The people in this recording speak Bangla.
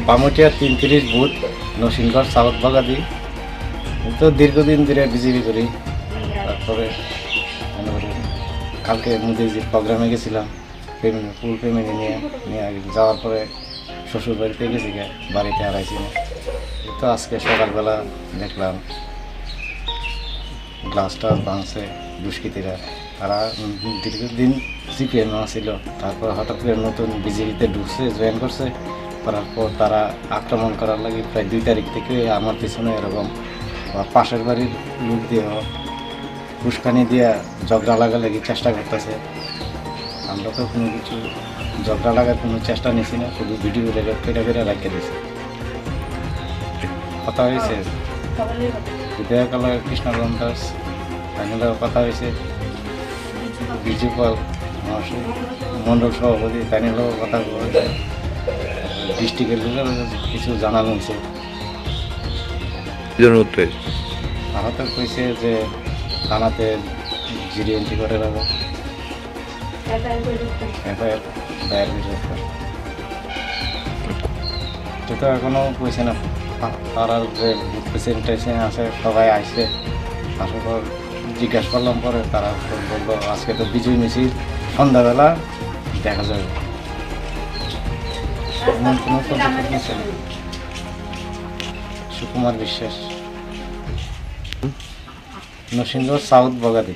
Bamutia ৩৩ booth Nasingarh south Bagadi. তো দীর্ঘদিন ধরে বিজেপি করি। তারপরে মনে করি কালকে মোদিজির প্রোগ্রামে গেছিলাম, ফ্যামিলি ফুল ফ্যামিলি নিয়ে যাওয়ার পরে শ্বশুর বাড়িতে গেছি, বাড়িতে হারাইছি না। তো আজকে সকালবেলা দেখলাম গ্লাস টাস ভাঙছে দুষ্কৃতীরা। তারা দীর্ঘদিন সিপিএম ছিল, তারপর হঠাৎ করে নতুন বিজেপিতে ঢুকছে, জয়েন করছে। করার পর তারা আক্রমণ করার লাগে প্রায় 2 তারিখ থেকে আমার পিছনে এরকম পাশের বাড়ির লোক দিয়ে উস্কানি দিয়ে ঝগড়া লাগালাগি চেষ্টা করতেছে। আমরা তো কোনো কিছু ঝগড়া লাগার কোনো চেষ্টা নিছি না, শুধু ভিডিও রেকর্ড করে রাখিয়ে দিছি। কথা হয়েছে বিধায়কালয় কৃষ্ণগঞ্জ দাস ফাইনালের কথা হয়েছে, বিজুপাল মণ্ডল সভাপতি ফাইনালেও কথা বলেছে, ডিস্ট্রিক্টের লোকের কিছু জানানো হয়েছে। আহত কইছে যে থানাতে জিডি এন্ট্রি করে রাখো, এফআইআর দায়ের করে। তো এখনও কইছে না, পাড়ার যে প্রেসিডেন্ট আছে সবাই আসছে, আসার পর জিজ্ঞাসা করলাম, পরে তারা বললো আজকে তো বিজয় মিছিল সন্ধ্যাবেলা দেখা যাবে। এমন কোনো পদক্ষেপ নিচ্ছে না। সুকুমার বিশ্বাস, নরসিংহ সাউথ বগাদি।